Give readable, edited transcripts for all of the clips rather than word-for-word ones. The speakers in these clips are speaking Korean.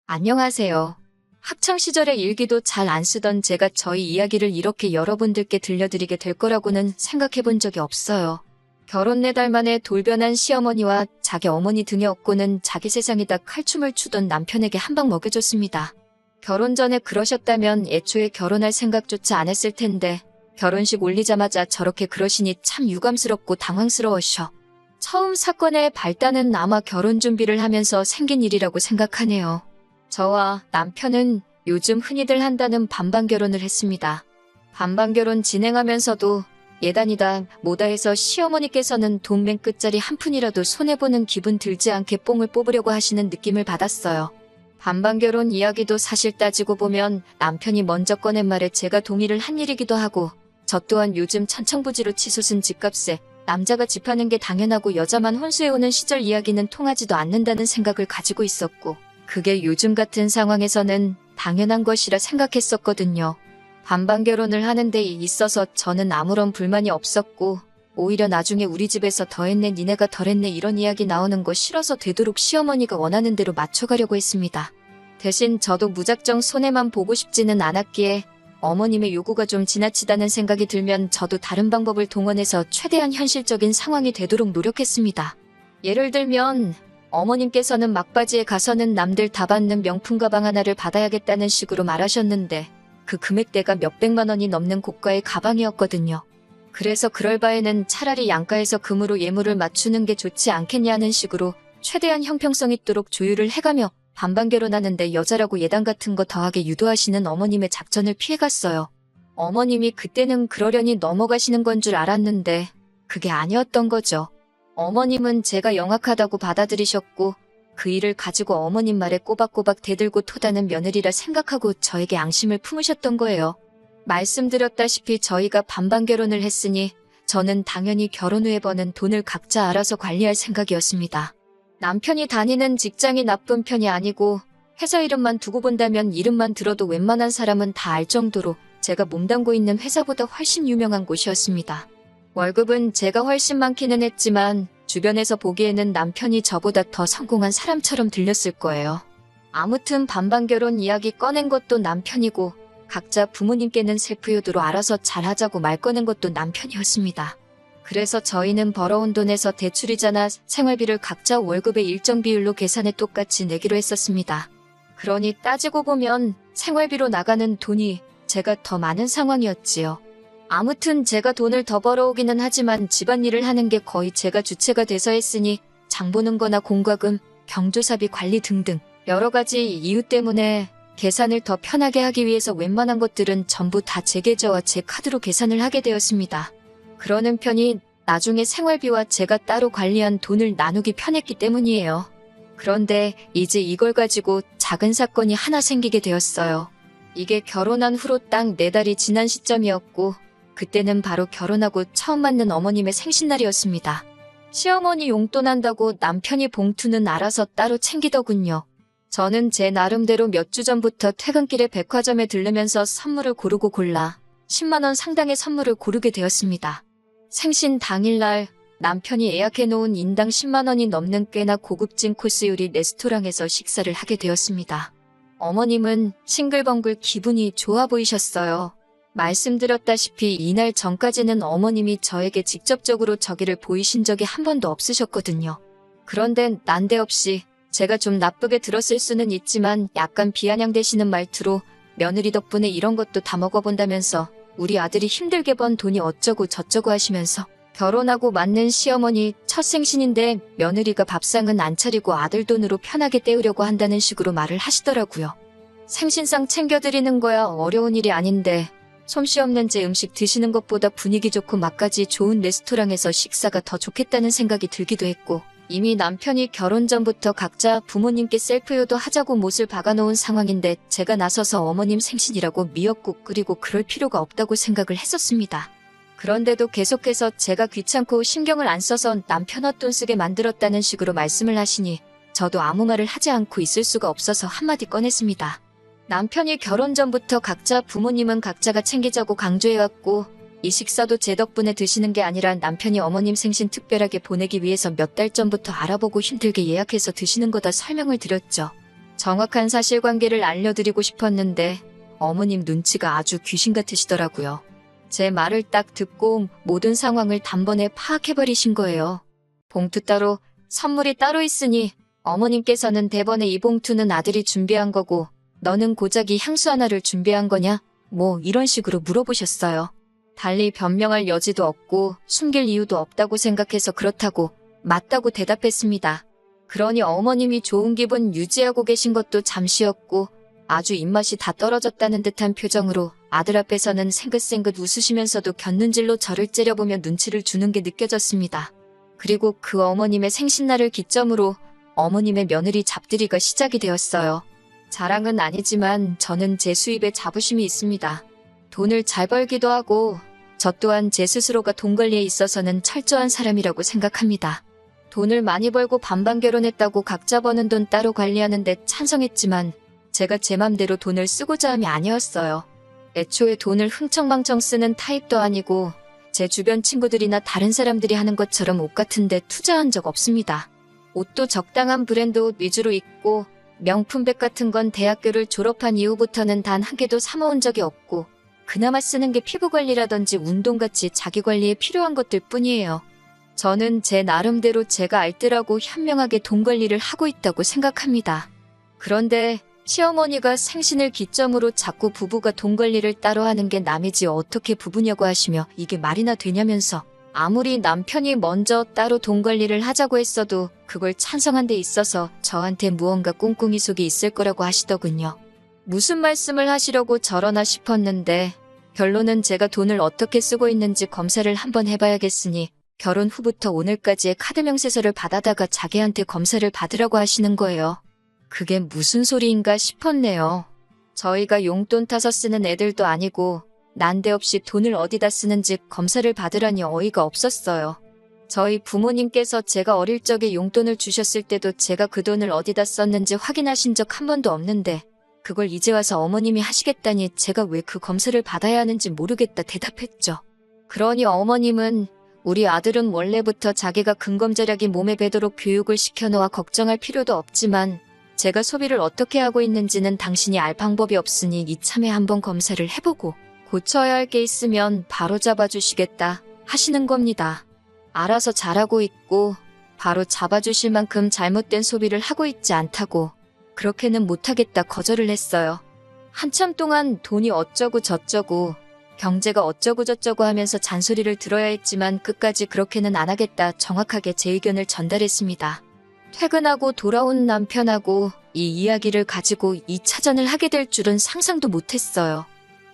안녕하세요. 학창시절의 일기도 잘 안 쓰던 제가 저희 이야기를 이렇게 여러분들께 들려드리게 될 거라고는 생각해 본 적이 없어요. 결혼 4달 만에 돌변한 시어머니와 자기 어머니 등에 업고는 자기 세상에다 칼춤을 추던 남편에게 한 방 먹여줬습니다. 결혼 전에 그러셨다면 애초에 결혼할 생각조차 안 했을 텐데 결혼식 올리자마자 저렇게 그러시니 참 유감스럽고 당황스러워셔. 처음 사건의 발단은 아마 결혼 준비를 하면서 생긴 일이라고 생각하네요. 저와 남편은 요즘 흔히들 한다는 반반결혼을 했습니다. 반반결혼 진행하면서도 예단이다 뭐다 해서 시어머니께서는 돈 맨 끝자리 한 푼이라도 손해보는 기분 들지 않게 뽕을 뽑으려고 하시는 느낌을 받았어요. 반반결혼 이야기도 사실 따지고 보면 남편이 먼저 꺼낸 말에 제가 동의를 한 일이기도 하고 저 또한 요즘 천청부지로 치솟은 집값에 남자가 집하는 게 당연하고 여자만 혼수해오는 시절 이야기는 통하지도 않는다는 생각을 가지고 있었고 그게 요즘 같은 상황에서는 당연한 것이라 생각했었거든요. 반반결혼을 하는 데 있어서 저는 아무런 불만이 없었고 오히려 나중에 우리 집에서 더 했네 니네가 덜 했네 이런 이야기 나오는 거 싫어서 되도록 시어머니가 원하는 대로 맞춰가려고 했습니다. 대신 저도 무작정 손해만 보고 싶지는 않았기에 어머님의 요구가 좀 지나치다는 생각이 들면 저도 다른 방법을 동원해서 최대한 현실적인 상황이 되도록 노력했습니다. 예를 들면 어머님께서는 막바지에 가서는 남들 다 받는 명품 가방 하나를 받아야겠다는 식으로 말하셨는데 그 금액대가 몇백만 원이 넘는 고가의 가방이었거든요. 그래서 그럴 바에는 차라리 양가에서 금으로 예물을 맞추는 게 좋지 않겠냐는 식으로 최대한 형평성 있도록 조율을 해가며 반반결혼하는데 여자라고 예단 같은 거 더하게 유도하시는 어머님의 작전을 피해갔어요. 어머님이 그때는 그러려니 넘어가시는 건 줄 알았는데 그게 아니었던 거죠. 어머님은 제가 영악하다고 받아들이셨고 그 일을 가지고 어머님 말에 꼬박꼬박 대들고 토다는 며느리라 생각하고 저에게 앙심을 품으셨던 거예요. 말씀드렸다시피 저희가 반반결혼을 했으니 저는 당연히 결혼 후에 버는 돈을 각자 알아서 관리할 생각이었습니다. 남편이 다니는 직장이 나쁜 편이 아니고 회사 이름만 두고 본다면 이름만 들어도 웬만한 사람은 다 알 정도로 제가 몸담고 있는 회사보다 훨씬 유명한 곳이었습니다. 월급은 제가 훨씬 많기는 했지만 주변에서 보기에는 남편이 저보다 더 성공한 사람처럼 들렸을 거예요. 아무튼 반반결혼 이야기 꺼낸 것도 남편이고 각자 부모님께는 셀프효도로 알아서 잘하자고 말 꺼낸 것도 남편이었습니다. 그래서 저희는 벌어온 돈에서 대출이자나 생활비를 각자 월급의 일정 비율로 계산해 똑같이 내기로 했었습니다. 그러니 따지고 보면 생활비로 나가는 돈이 제가 더 많은 상황이었지요. 아무튼 제가 돈을 더 벌어오기는 하지만 집안일을 하는 게 거의 제가 주체가 돼서 했으니 장 보는 거나 공과금, 경조사비 관리 등등 여러 가지 이유 때문에 계산을 더 편하게 하기 위해서 웬만한 것들은 전부 다 제 계좌와 제 카드로 계산을 하게 되었습니다. 그러는 편이 나중에 생활비와 제가 따로 관리한 돈을 나누기 편했기 때문이에요. 그런데 이제 이걸 가지고 작은 사건이 하나 생기게 되었어요. 이게 결혼한 후로 딱 4달이 지난 시점이었고 그때는 바로 결혼하고 처음 맞는 어머님의 생신날이었습니다. 시어머니 용돈 한다고 남편이 봉투는 알아서 따로 챙기더군요. 저는 제 나름대로 몇 주 전부터 퇴근길에 백화점에 들르면서 선물을 고르고 골라 10만 원 상당의 선물을 고르게 되었습니다. 생신 당일날 남편이 예약해놓은 인당 10만 원이 넘는 꽤나 고급진 코스 요리 레스토랑에서 식사를 하게 되었습니다. 어머님은 싱글벙글 기분이 좋아 보이셨어요. 말씀드렸다시피 이날 전까지는 어머님이 저에게 직접적으로 저기를 보이신 적이 한 번도 없으셨거든요. 그런데 난데없이 제가 좀 나쁘게 들었을 수는 있지만 약간 비아냥대시는 말투로 며느리 덕분에 이런 것도 다 먹어본다면서 우리 아들이 힘들게 번 돈이 어쩌고 저쩌고 하시면서 결혼하고 맞는 시어머니 첫 생신인데 며느리가 밥상은 안 차리고 아들 돈으로 편하게 때우려고 한다는 식으로 말을 하시더라고요. 생신상 챙겨드리는 거야 어려운 일이 아닌데 솜씨 없는 제 음식 드시는 것보다 분위기 좋고 맛까지 좋은 레스토랑에서 식사가 더 좋겠다는 생각이 들기도 했고 이미 남편이 결혼 전부터 각자 부모님께 셀프효도 하자고 못을 박아놓은 상황인데 제가 나서서 어머님 생신이라고 미역국 끓이고 그럴 필요가 없다고 생각을 했었습니다. 그런데도 계속해서 제가 귀찮고 신경을 안 써서 남편 헛돈 쓰게 만들었다는 식으로 말씀을 하시니 저도 아무 말을 하지 않고 있을 수가 없어서 한마디 꺼냈습니다. 남편이 결혼 전부터 각자 부모님은 각자가 챙기자고 강조해왔고 이 식사도 제 덕분에 드시는 게 아니라 남편이 어머님 생신 특별하게 보내기 위해서 몇 달 전부터 알아보고 힘들게 예약해서 드시는 거다 설명을 드렸죠. 정확한 사실관계를 알려드리고 싶었는데 어머님 눈치가 아주 귀신 같으시더라고요. 제 말을 딱 듣고 모든 상황을 단번에 파악해버리신 거예요. 봉투 따로, 선물이 따로 있으니 어머님께서는 대번에 이 봉투는 아들이 준비한 거고 너는 고작이 향수 하나를 준비한 거냐? 뭐 이런 식으로 물어보셨어요. 달리 변명할 여지도 없고 숨길 이유도 없다고 생각해서 그렇다고 맞다고 대답했습니다. 그러니 어머님이 좋은 기분 유지하고 계신 것도 잠시였고 아주 입맛이 다 떨어졌다는 듯한 표정으로 아들 앞에서는 생긋생긋 웃으시면서도 곁눈질로 저를 째려보며 눈치를 주는 게 느껴졌습니다. 그리고 그 어머님의 생신날을 기점으로 어머님의 며느리 잡들이가 시작이 되었어요. 자랑은 아니지만 저는 제 수입에 자부심이 있습니다. 돈을 잘 벌기도 하고 저 또한 제 스스로가 돈 관리에 있어서는 철저한 사람이라고 생각합니다. 돈을 많이 벌고 반반 결혼했다고 각자 버는 돈 따로 관리하는데 찬성했지만 제가 제 맘대로 돈을 쓰고자 함이 아니었어요. 애초에 돈을 흥청망청 쓰는 타입도 아니고 제 주변 친구들이나 다른 사람들이 하는 것처럼 옷 같은 데 투자한 적 없습니다. 옷도 적당한 브랜드 옷 위주로 입고 명품백 같은 건 대학교를 졸업한 이후부터는 단 한 개도 사모은 적이 없고 그나마 쓰는 게 피부관리라든지 운동같이 자기관리에 필요한 것들 뿐이에요. 저는 제 나름대로 제가 알뜰하고 현명하게 돈 관리를 하고 있다고 생각합니다. 그런데 시어머니가 생신을 기점으로 자꾸 부부가 돈 관리를 따로 하는 게 남이지 어떻게 부부냐고 하시며 이게 말이나 되냐면서 아무리 남편이 먼저 따로 돈 관리를 하자고 했어도 그걸 찬성한 데 있어서 저한테 무언가 꿍꿍이 속이 있을 거라고 하시더군요. 무슨 말씀을 하시려고 저러나 싶었는데 결론은 제가 돈을 어떻게 쓰고 있는지 검사를 한번 해봐야겠으니 결혼 후부터 오늘까지의 카드 명세서를 받아다가 자기한테 검사를 받으라고 하시는 거예요. 그게 무슨 소리인가 싶었네요. 저희가 용돈 타서 쓰는 애들도 아니고 난데없이 돈을 어디다 쓰는지 검사를 받으라니 어이가 없었어요. 저희 부모님께서 제가 어릴 적에 용돈을 주셨을 때도 제가 그 돈을 어디다 썼는지 확인하신 적 한 번도 없는데 그걸 이제 와서 어머님이 하시겠다니 제가 왜 그 검사를 받아야 하는지 모르겠다 대답했죠. 그러니 어머님은 우리 아들은 원래부터 자기가 근검절약이 몸에 배도록 교육을 시켜놓아 걱정할 필요도 없지만 제가 소비를 어떻게 하고 있는지는 당신이 알 방법이 없으니 이참에 한번 검사를 해보고 고쳐야 할 게 있으면 바로 잡아주시겠다 하시는 겁니다. 알아서 잘하고 있고 바로 잡아주실 만큼 잘못된 소비를 하고 있지 않다고 그렇게는 못하겠다 거절을 했어요. 한참 동안 돈이 어쩌고 저쩌고 경제가 어쩌고 저쩌고 하면서 잔소리를 들어야 했지만 끝까지 그렇게는 안 하겠다 정확하게 제 의견을 전달했습니다. 퇴근하고 돌아온 남편하고 이 이야기를 가지고 2차전을 하게 될 줄은 상상도 못했어요.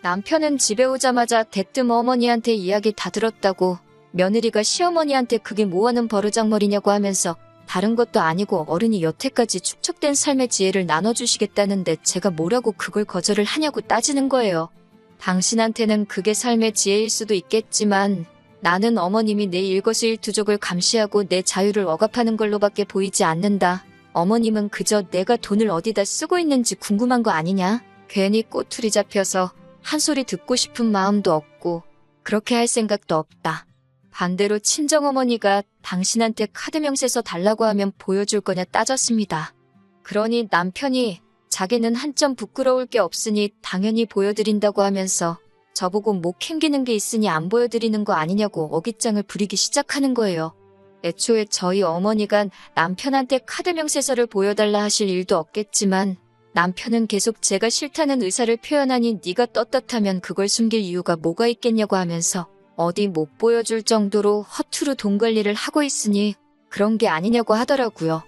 남편은 집에 오자마자 대뜸 어머니한테 이야기 다 들었다고 며느리가 시어머니한테 그게 뭐하는 버르장머리냐고 하면서 다른 것도 아니고 어른이 여태까지 축적된 삶의 지혜를 나눠주시겠다는데 제가 뭐라고 그걸 거절을 하냐고 따지는 거예요. 당신한테는 그게 삶의 지혜일 수도 있겠지만 나는 어머님이 내 일거수일투족을 감시하고 내 자유를 억압하는 걸로밖에 보이지 않는다. 어머님은 그저 내가 돈을 어디다 쓰고 있는지 궁금한 거 아니냐? 괜히 꼬투리 잡혀서 한 소리 듣고 싶은 마음도 없고 그렇게 할 생각도 없다. 반대로 친정어머니가 당신한테 카드 명세서 달라고 하면 보여줄 거냐 따졌습니다. 그러니 남편이 자기는 한점 부끄러울 게 없으니 당연히 보여드린다고 하면서 저보고 뭐 캥기는 게 있으니 안 보여드리는 거 아니냐고 어깃장을 부리기 시작하는 거예요. 애초에 저희 어머니가 남편한테 카드 명세서를 보여달라 하실 일도 없겠지만 남편은 계속 제가 싫다는 의사를 표현하니 네가 떳떳하면 그걸 숨길 이유가 뭐가 있겠냐고 하면서 어디 못 보여줄 정도로 허투루 돈 관리를 하고 있으니 그런 게 아니냐고 하더라고요.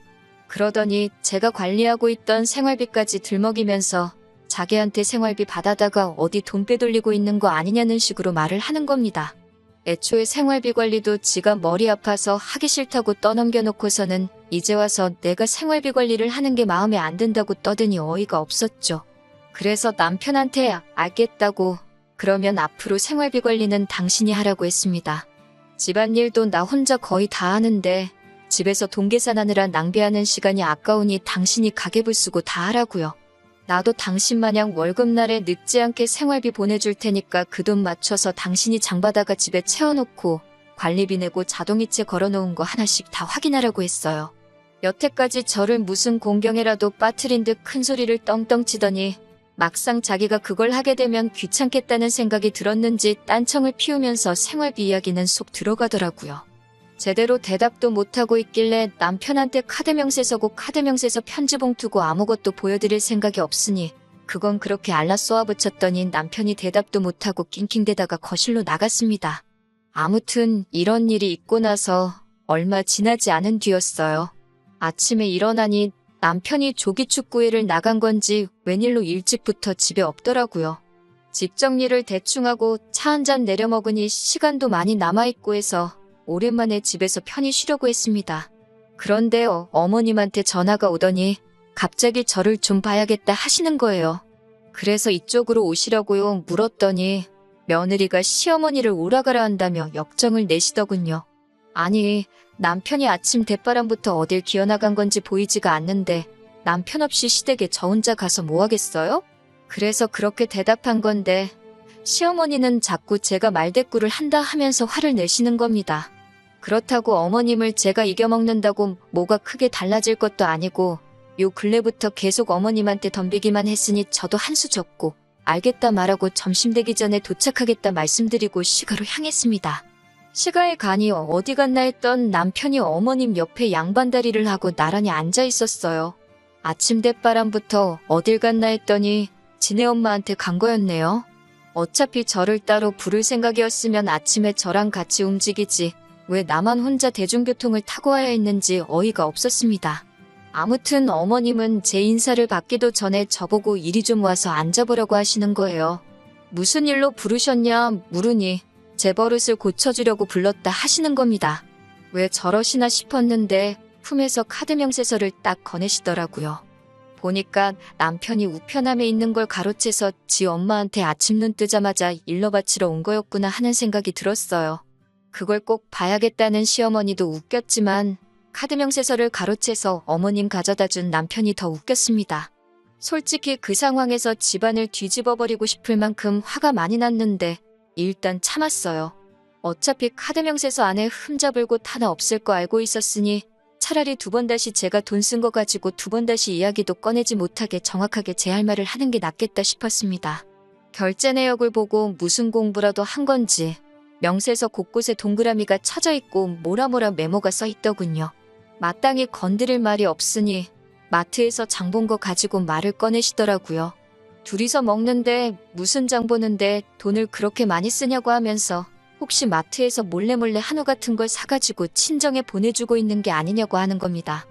그러더니 제가 관리하고 있던 생활비까지 들먹이면서 자기한테 생활비 받아다가 어디 돈 빼돌리고 있는 거 아니냐는 식으로 말을 하는 겁니다. 애초에 생활비 관리도 지가 머리 아파서 하기 싫다고 떠넘겨놓고서는 이제 와서 내가 생활비 관리를 하는 게 마음에 안 든다고 떠드니 어이가 없었죠. 그래서 남편한테 알겠다고 그러면 앞으로 생활비 관리는 당신이 하라고 했습니다. 집안일도 나 혼자 거의 다 하는데 집에서 돈 계산하느라 낭비하는 시간이 아까우니 당신이 가계부 쓰고 다 하라고요. 나도 당신마냥 월급날에 늙지 않게 생활비 보내줄 테니까 그 돈 맞춰서 당신이 장바다가 집에 채워놓고 관리비 내고 자동이체 걸어놓은 거 하나씩 다 확인하라고 했어요. 여태까지 저를 무슨 공경에라도 빠뜨린 듯 큰 소리를 떵떵 치더니 막상 자기가 그걸 하게 되면 귀찮겠다는 생각이 들었는지 딴청을 피우면서 생활비 이야기는 속 들어가더라고요. 제대로 대답도 못하고 있길래 남편한테 카드 명세 서고 카드 명세서 편지 봉투고 아무것도 보여드릴 생각이 없으니 그건 그렇게 알라 쏘아붙였더니 남편이 대답도 못하고 낑낑대다가 거실로 나갔습니다. 아무튼 이런 일이 있고 나서 얼마 지나지 않은 뒤였어요. 아침에 일어나니 남편이 조기축구회를 나간 건지 웬일로 일찍부터 집에 없더라고요. 집 정리를 대충 하고 차 한 잔 내려 먹으니 시간도 많이 남아있고 해서 오랜만에 집에서 편히 쉬려고 했습니다. 그런데 어머님한테 전화가 오더니 갑자기 저를 좀 봐야겠다 하시는 거예요. 그래서 이쪽으로 오시라고요 물었더니 며느리가 시어머니를 오라가라 한다며 역정을 내시더군요. 아니, 남편이 아침 대바람부터 어딜 기어나간 건지 보이지가 않는데 남편 없이 시댁에 저 혼자 가서 뭐 하겠어요? 그래서 그렇게 대답한 건데 시어머니는 자꾸 제가 말대꾸를 한다 하면서 화를 내시는 겁니다. 그렇다고 어머님을 제가 이겨먹는다고 뭐가 크게 달라질 것도 아니고 요 근래부터 계속 어머님한테 덤비기만 했으니 저도 한 수 졌고 알겠다 말하고 점심 되기 전에 도착하겠다 말씀드리고 시가로 향했습니다. 시가에 가니 어디 갔나 했던 남편이 어머님 옆에 양반다리를 하고 나란히 앉아 있었어요. 아침 대바람부터 어딜 갔나 했더니 지네 엄마한테 간 거였네요. 어차피 저를 따로 부를 생각이었으면 아침에 저랑 같이 움직이지 왜 나만 혼자 대중교통을 타고 와야 했는지 어이가 없었습니다. 아무튼 어머님은 제 인사를 받기도 전에 저보고 이리 좀 와서 앉아보라고 하시는 거예요. 무슨 일로 부르셨냐 물으니 제 버릇을 고쳐주려고 불렀다 하시는 겁니다. 왜 저러시나 싶었는데 품에서 카드 명세서를 딱 꺼내시더라고요. 보니까 남편이 우편함에 있는 걸 가로채서 지 엄마한테 아침 눈 뜨자마자 일러 바치러 온 거였구나 하는 생각이 들었어요. 그걸 꼭 봐야겠다는 시어머니도 웃겼지만 카드 명세서를 가로채서 어머님 가져다 준 남편이 더 웃겼습니다. 솔직히 그 상황에서 집안을 뒤집어버리고 싶을 만큼 화가 많이 났는데 일단 참았어요. 어차피 카드 명세서 안에 흠잡을 곳 하나 없을 거 알고 있었으니 차라리 두 번 다시 제가 돈 쓴 거 가지고 두 번 다시 이야기도 꺼내지 못하게 정확하게 제 할 말을 하는 게 낫겠다 싶었습니다. 결제 내역을 보고 무슨 공부라도 한 건지 명세서 곳곳에 동그라미가 쳐져 있고 뭐라 메모가 써 있더군요. 마땅히 건드릴 말이 없으니 마트에서 장 본 거 가지고 말을 꺼내시더라고요. 둘이서 먹는데 무슨 장 보는데 돈을 그렇게 많이 쓰냐고 하면서 혹시 마트에서 몰래 한우 같은 걸 사가지고 친정에 보내주고 있는 게 아니냐고 하는 겁니다.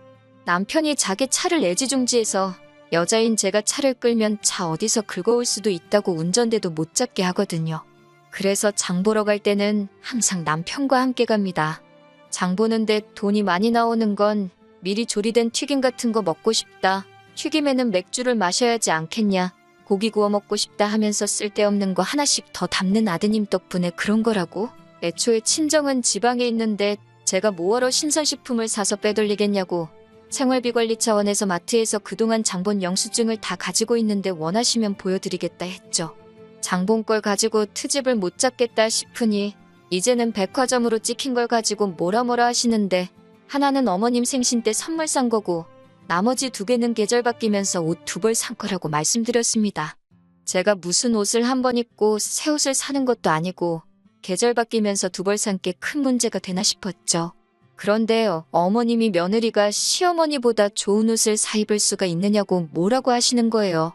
남편이 자기 차를 애지중지해서 여자인 제가 차를 끌면 차 어디서 긁어올 수도 있다고 운전대도 못 잡게 하거든요. 그래서 장 보러 갈 때는 항상 남편과 함께 갑니다. 장 보는데 돈이 많이 나오는 건 미리 조리된 튀김 같은 거 먹고 싶다. 튀김에는 맥주를 마셔야지 않겠냐. 고기 구워 먹고 싶다 하면서 쓸데없는 거 하나씩 더 담는 아드님 덕분에 그런 거라고? 애초에 친정은 지방에 있는데 제가 뭐하러 신선식품을 사서 빼돌리겠냐고. 생활비 관리 차원에서 마트에서 그동안 장본 영수증을 다 가지고 있는데 원하시면 보여드리겠다 했죠. 장본 걸 가지고 트집을 못 잡겠다 싶으니 이제는 백화점으로 찍힌 걸 가지고 뭐라 하시는데 하나는 어머님 생신 때 선물 산 거고 나머지 두 개는 계절 바뀌면서 옷 두 벌 산 거라고 말씀드렸습니다. 제가 무슨 옷을 한 번 입고 새 옷을 사는 것도 아니고 계절 바뀌면서 두 벌 산 게 큰 문제가 되나 싶었죠. 그런데 어머님이 며느리가 시어머니보다 좋은 옷을 사 입을 수가 있느냐고 뭐라고 하시는 거예요.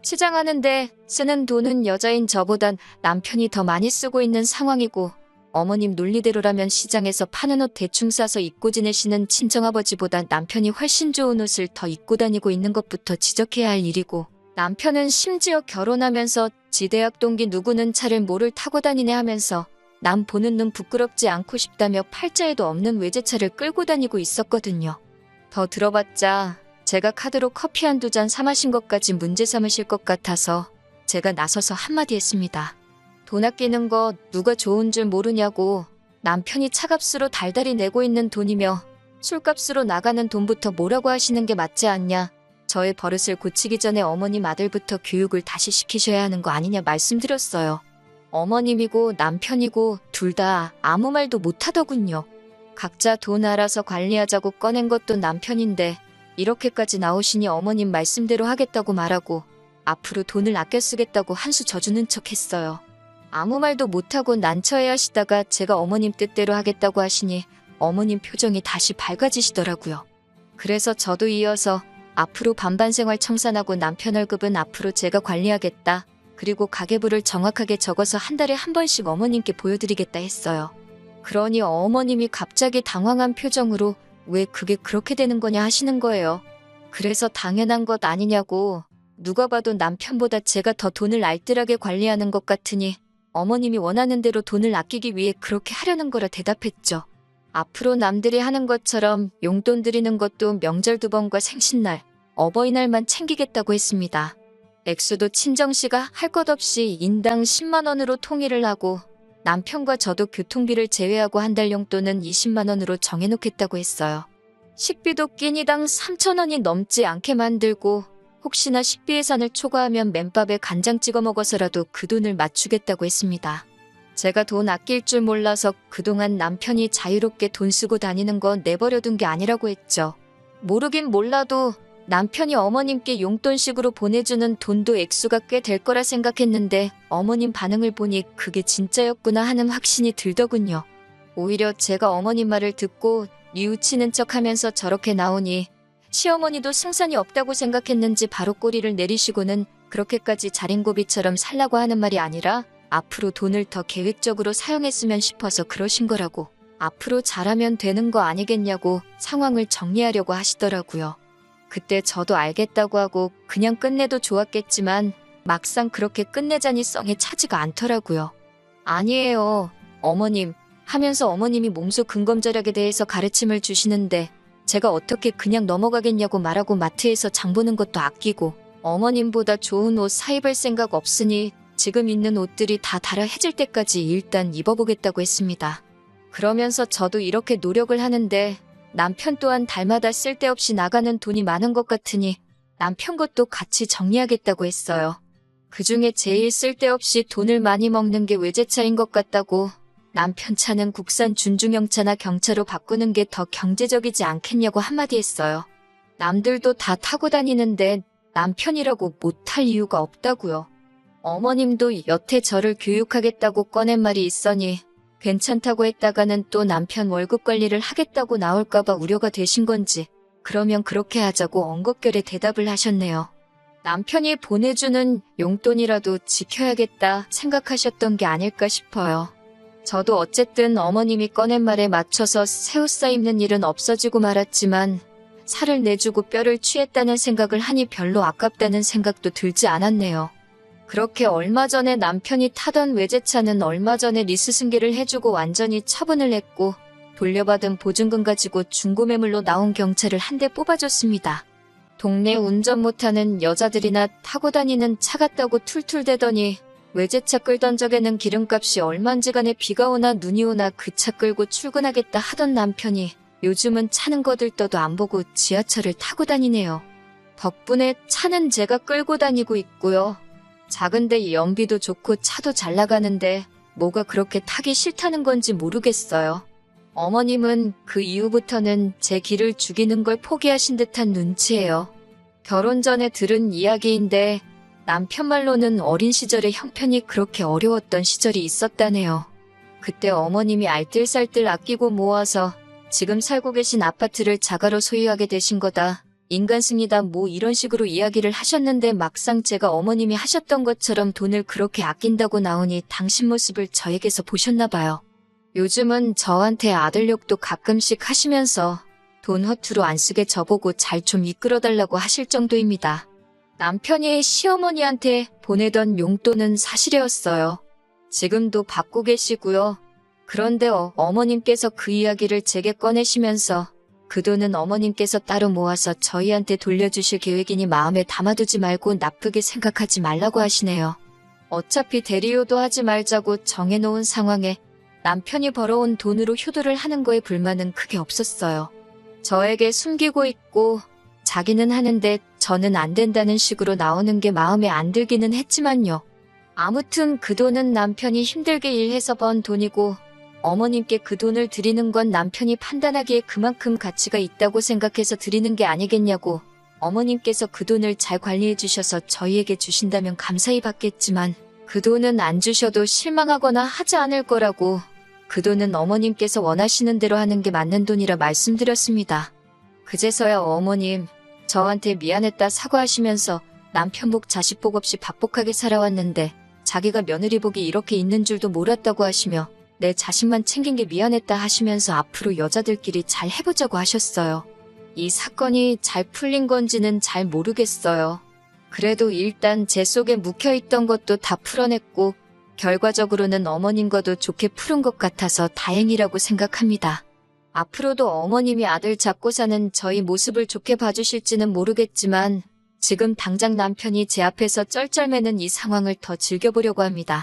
치장하는데 쓰는 돈은 여자인 저보단 남편이 더 많이 쓰고 있는 상황이고 어머님 논리대로라면 시장에서 파는 옷 대충 사서 입고 지내시는 친정아버지보다 남편이 훨씬 좋은 옷을 더 입고 다니고 있는 것부터 지적해야 할 일이고 남편은 심지어 결혼하면서 지 대학 동기 누구는 차를 뭐를 타고 다니네 하면서 남 보는 눈 부끄럽지 않고 싶다며 팔자에도 없는 외제차를 끌고 다니고 있었거든요. 더 들어봤자 제가 카드로 커피 한두 잔 사 마신 것까지 문제 삼으실 것 같아서 제가 나서서 한마디 했습니다. 돈 아끼는 거 누가 좋은 줄 모르냐고. 남편이 차값으로 달달이 내고 있는 돈이며 술값으로 나가는 돈부터 뭐라고 하시는 게 맞지 않냐. 저의 버릇을 고치기 전에 어머님 아들부터 교육을 다시 시키셔야 하는 거 아니냐 말씀드렸어요. 어머님이고 남편이고 둘 다 아무 말도 못하더군요. 각자 돈 알아서 관리하자고 꺼낸 것도 남편인데 이렇게까지 나오시니 어머님 말씀대로 하겠다고 말하고 앞으로 돈을 아껴 쓰겠다고 한 수 져주는 척 했어요. 아무 말도 못하고 난처해 하시다가 제가 어머님 뜻대로 하겠다고 하시니 어머님 표정이 다시 밝아지시더라고요. 그래서 저도 이어서 앞으로 반반 생활 청산하고 남편 월급은 앞으로 제가 관리하겠다. 그리고 가계부를 정확하게 적어서 한 달에 한 번씩 어머님께 보여드리겠다 했어요. 그러니 어머님이 갑자기 당황한 표정으로 왜 그게 그렇게 되는 거냐 하시는 거예요. 그래서 당연한 것 아니냐고. 누가 봐도 남편보다 제가 더 돈을 알뜰하게 관리하는 것 같으니 어머님이 원하는 대로 돈을 아끼기 위해 그렇게 하려는 거라 대답했죠. 앞으로 남들이 하는 것처럼 용돈 드리는 것도 명절 2번과 생신날, 어버이날만 챙기겠다고 했습니다. 액수도 친정씨가 할 것 없이 인당 10만 원으로 통일을 하고 남편과 저도 교통비를 제외하고 한 달 용돈은 20만 원으로 정해놓겠다고 했어요. 식비도 끼니당 3천 원이 넘지 않게 만들고 혹시나 식비 예산을 초과하면 맨밥에 간장 찍어 먹어서라도 그 돈을 맞추겠다고 했습니다. 제가 돈 아낄 줄 몰라서 그동안 남편이 자유롭게 돈 쓰고 다니는 건 내버려둔 게 아니라고 했죠. 모르긴 몰라도 남편이 어머님께 용돈식으로 보내주는 돈도 액수가 꽤 될 거라 생각했는데 어머님 반응을 보니 그게 진짜였구나 하는 확신이 들더군요. 오히려 제가 어머님 말을 듣고 뉘우치는 척하면서 저렇게 나오니 시어머니도 승산이 없다고 생각했는지 바로 꼬리를 내리시고는 그렇게까지 자린고비처럼 살라고 하는 말이 아니라 앞으로 돈을 더 계획적으로 사용했으면 싶어서 그러신 거라고, 앞으로 잘하면 되는 거 아니겠냐고 상황을 정리하려고 하시더라고요. 그때 저도 알겠다고 하고 그냥 끝내도 좋았겠지만 막상 그렇게 끝내자니 썽에 차지가 않더라고요. 아니에요, 어머님 하면서 어머님이 몸소 근검절약에 대해서 가르침을 주시는데 제가 어떻게 그냥 넘어가겠냐고 말하고 마트에서 장 보는 것도 아끼고 어머님보다 좋은 옷 사입을 생각 없으니 지금 있는 옷들이 다 달아해질 때까지 일단 입어보겠다고 했습니다. 그러면서 저도 이렇게 노력을 하는데 남편 또한 달마다 쓸데없이 나가는 돈이 많은 것 같으니 남편 것도 같이 정리하겠다고 했어요. 그중에 제일 쓸데없이 돈을 많이 먹는 게 외제차인 것 같다고, 남편 차는 국산 준중형차나 경차로 바꾸는 게 더 경제적이지 않겠냐고 한마디 했어요. 남들도 다 타고 다니는데 남편이라고 못할 이유가 없다고요. 어머님도 여태 저를 교육하겠다고 꺼낸 말이 있으니 괜찮다고 했다가는 또 남편 월급 관리를 하겠다고 나올까봐 우려가 되신 건지, 그러면 그렇게 하자고 엉겁결에 대답을 하셨네요. 남편이 보내주는 용돈이라도 지켜야겠다 생각하셨던 게 아닐까 싶어요. 저도 어쨌든 어머님이 꺼낸 말에 맞춰서 새 옷 사입는 일은 없어지고 말았지만 살을 내주고 뼈를 취했다는 생각을 하니 별로 아깝다는 생각도 들지 않았네요. 그렇게 얼마 전에 남편이 타던 외제차는 얼마 전에 리스 승계를 해주고 완전히 처분을 했고 돌려받은 보증금 가지고 중고매물로 나온 경차를 한 대 뽑아줬습니다. 동네 운전 못하는 여자들이나 타고 다니는 차 같다고 툴툴대더니 외제차 끌던 적에는 기름값이 얼만지간에 비가 오나 눈이 오나 그 차 끌고 출근하겠다 하던 남편이 요즘은 차는 거들떠도 안 보고 지하철을 타고 다니네요. 덕분에 차는 제가 끌고 다니고 있고요. 작은데 연비도 좋고 차도 잘 나가는데 뭐가 그렇게 타기 싫다는 건지 모르겠어요. 어머님은 그 이후부터는 제 길을 죽이는 걸 포기하신 듯한 눈치예요. 결혼 전에 들은 이야기인데 남편 말로는 어린 시절에 형편이 그렇게 어려웠던 시절이 있었다네요. 그때 어머님이 알뜰살뜰 아끼고 모아서 지금 살고 계신 아파트를 자가로 소유하게 되신 거다. 인간승이다 뭐 이런 식으로 이야기를 하셨는데 막상 제가 어머님이 하셨던 것처럼 돈을 그렇게 아낀다고 나오니 당신 모습을 저에게서 보셨나 봐요. 요즘은 저한테 아들 욕도 가끔씩 하시면서 돈 허투루 안 쓰게 저보고 잘 좀 이끌어달라고 하실 정도입니다. 남편이 시어머니한테 보내던 용돈은 사실이었어요. 지금도 받고 계시고요. 그런데 어머님께서 그 이야기를 제게 꺼내시면서 그 돈은 어머님께서 따로 모아서 저희한테 돌려주실 계획이니 마음에 담아두지 말고 나쁘게 생각하지 말라고 하시네요. 어차피 대리효도 하지 말자고 정해놓은 상황에 남편이 벌어온 돈으로 효도를 하는 거에 불만은 크게 없었어요. 저에게 숨기고 있고 자기는 하는데 저는 안 된다는 식으로 나오는 게 마음에 안 들기는 했지만요. 아무튼 그 돈은 남편이 힘들게 일해서 번 돈이고 어머님께 그 돈을 드리는 건 남편이 판단하기에 그만큼 가치가 있다고 생각해서 드리는 게 아니겠냐고. 어머님께서 그 돈을 잘 관리해 주셔서 저희에게 주신다면 감사히 받겠지만 그 돈은 안 주셔도 실망하거나 하지 않을 거라고. 그 돈은 어머님께서 원하시는 대로 하는 게 맞는 돈이라 말씀드렸습니다. 그제서야 어머님 저한테 미안했다 사과하시면서 남편 복 자식 복 없이 박복하게 살아왔는데 자기가 며느리 복이 이렇게 있는 줄도 몰랐다고 하시며 내 자식만 챙긴 게 미안했다 하시면서 앞으로 여자들끼리 잘 해보자고 하셨어요. 이 사건이 잘 풀린 건지는 잘 모르겠어요. 그래도 일단 제 속에 묵혀있던 것도 다 풀어냈고 결과적으로는 어머님과도 좋게 푸른 것 같아서 다행이라고 생각합니다. 앞으로도 어머님이 아들 잡고 사는 저희 모습을 좋게 봐주실지는 모르겠지만 지금 당장 남편이 제 앞에서 쩔쩔매는 이 상황을 더 즐겨보려고 합니다.